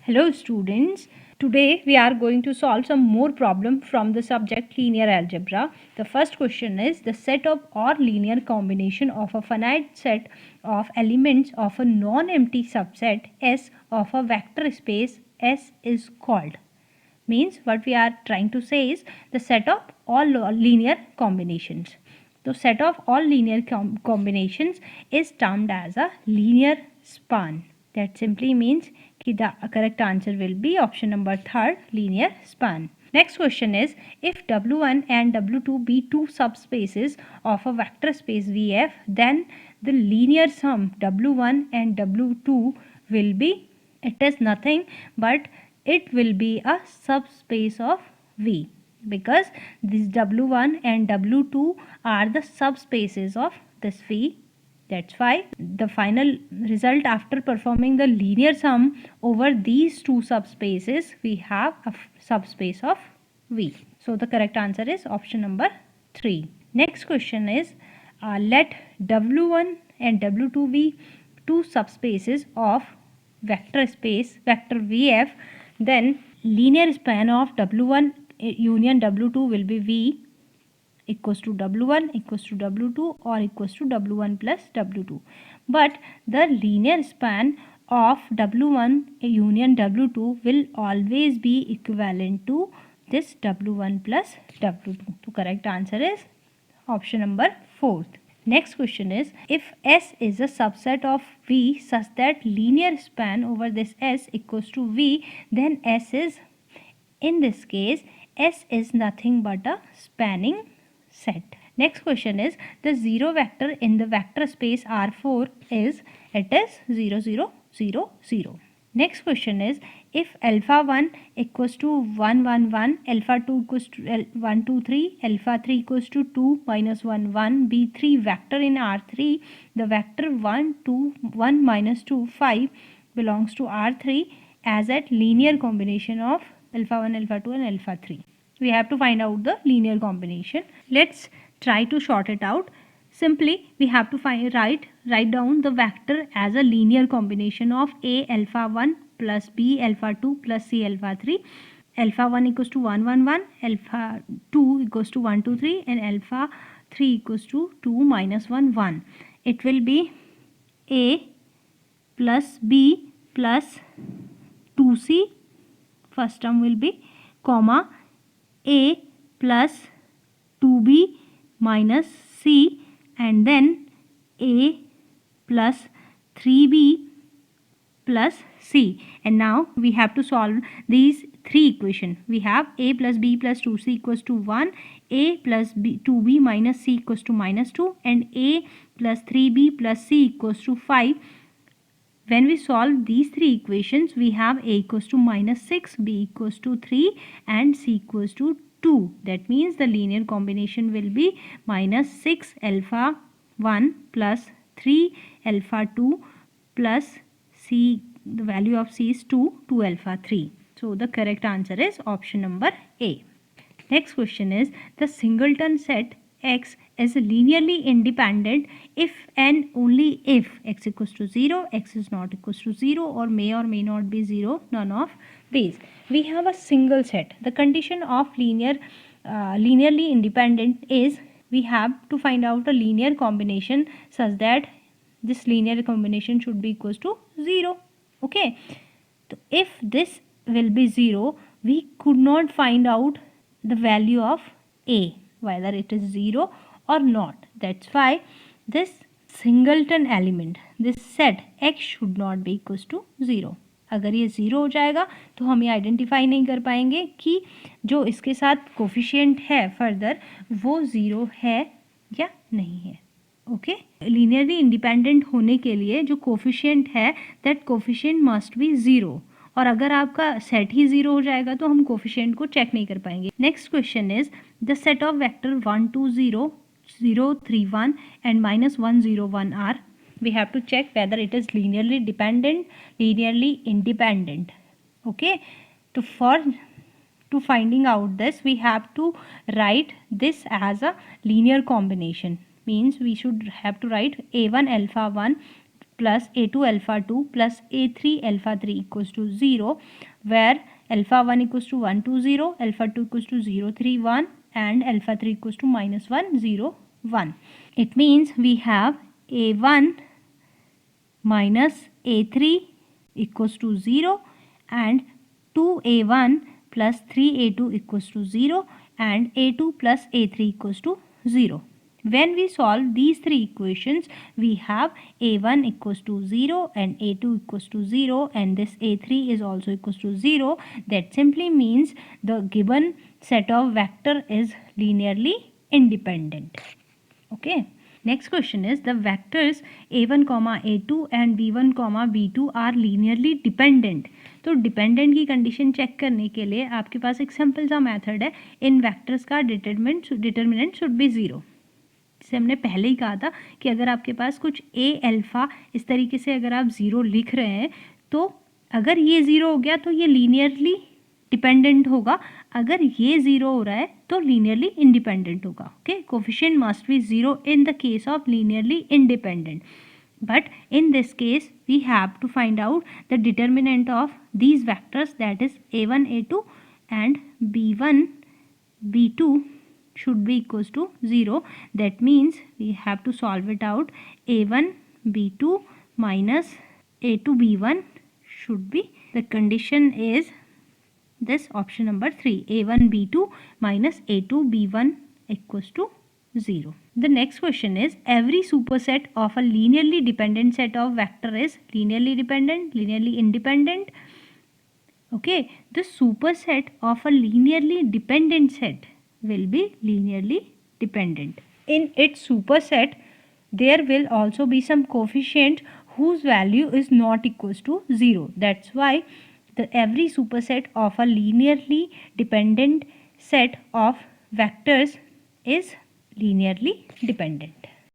Hello students, today we are going to solve some more problem from the subject linear algebra. The first question is the set of or linear combination of a finite set of elements of a non-empty subset S of a vector space S is called. Means what we are trying to say is the set of all linear combinations. The set of all linear combinations is termed as a linear span. That simply means the correct answer will be option number 3, linear span. Next question is, if W1 and W2 be two subspaces of a vector space Vf, then the linear sum W1 and W2 will be, it is nothing but it will be a subspace of V, because this W1 and W2 are the subspaces of this V. That's why the final result after performing the linear sum over these two subspaces, we have a subspace of V. So the correct answer is option number 3. Next question is, let W1 and W2 be two subspaces of vector space vector Vf, then linear span of W1 union W2 will be V equals to W1 equals to W2 or equals to W1 plus W2. But the linear span of W1 union W2 will always be equivalent to this W1 plus W2. The correct answer is option number 4. Next question is, if S is a subset of V such that linear span over this S equals to V, then S is, in this case, S is nothing but a spanning set. Next question is, the zero vector in the vector space R4 is, it is 0 0 0 0. Next question is, if alpha 1 equals to 1 1 1, alpha 2 equals to 1 2 3, alpha 3 equals to 2 minus 1 1, be 3 vector in R3, the vector 1 2 1 minus 2 5 belongs to R3 as at linear combination of alpha 1 alpha 2 and alpha 3. We have to find out the linear combination. Let's try to sort it out. Simply we have to write down the vector as a linear combination of A alpha 1 plus B alpha 2 plus C alpha 3. Alpha 1 equals to 1 1 1, alpha 2 equals to 1 2 3 and alpha 3 equals to 2 minus 1 1. It will be A plus B plus 2C, first term will be, comma A plus 2B minus C, and then A plus 3B plus C. And now we have to solve these three equations. We have A plus B plus 2C equals to 1, A plus 2B minus C equals to minus 2, and A plus 3B plus C equals to 5. When we solve these three equations, we have A equals to minus 6, B equals to 3 and C equals to 2. That means the linear combination will be minus 6 alpha 1 plus 3 alpha 2 plus C, the value of C is 2 alpha 3. So the correct answer is option number A. Next question is, the singleton set X is linearly independent if and only if X equals to 0, X is not equals to 0, or may not be 0, none of these. We have a single set. The condition of linearly independent is, we have to find out a linear combination such that this linear combination should be equals to 0. Okay. So if this will be 0, we could not find out the value of A, whether it is 0 or not. That's why this singleton element, this set X should not be equals to 0. अगर ये 0 हो जाएगा तो हम ये identify नहीं कर पाएंगे कि जो इसके साथ कोफिशिएंट है फर्दर वो 0 है या नहीं है. ओके, लीनियरली इंडिपेंडेंट होने के लिए जो कोफिशिएंट है दैट कोफिशिएंट मस्ट बी 0. और अगर आपका सेट ही 0 हो जाएगा तो हम कोफिशिएंट को चेक नहीं कर पाएंगे. Next question is, the set of vector 1 2 0 0 3 1 and minus 1 0 1 are, we have to check whether it is linearly dependent, linearly independent. Okay, to finding out this, we have to write this as a linear combination. Means we should have to write A1 alpha 1 plus a2 alpha 2 plus a3 alpha 3 equals to 0, where alpha 1 equals to 1 2 0, alpha 2 equals to 0 3 1, and alpha 3 equals to minus 1 0 1. It means we have a1 minus a3 equals to 0 and 2a1 plus 3a2 equals to 0 and a2 plus a3 equals to 0. When we solve these three equations, we have a1 equals to 0 and a2 equals to 0 and this a3 is also equals to 0. That simply means the given set of vector is linearly independent. Okay. Next question is the vectors a1 comma a2 and b1 comma b2 are linearly dependent. तो dependent की condition check करने के लिए आपके पास एक simple सा method है, इन vectors का डिटर्मिनेंट शुड बी ज़ीरो. जैसे हमने पहले ही कहा था कि अगर आपके पास कुछ ए अल्फ़ा इस तरीके से अगर आप ज़ीरो लिख रहे हैं तो अगर ये ज़ीरो हो गया तो ये लीनियरली डिपेंडेंट होगा, अगर ये ज़ीरो हो रहा है तो लीनियरली इंडिपेंडेंट होगा. Okay, coefficient must be zero in the case of linearly independent. But in this case we have to find out the determinant of these vectors, that is a1 a2 and b1 b2 should be equals to 0. That means we have to solve it out. a1 b2 minus a2 b1 should be, the condition is this option number 3, a1 b2 minus a2 b1 equals to 0. The next question is every superset of a linearly dependent set of vector is linearly dependent, linearly independent. Okay, the superset of a linearly dependent set will be linearly dependent. In its superset there will also be some coefficient whose value is not equals to 0. That's why every superset of a linearly dependent set of vectors is linearly dependent.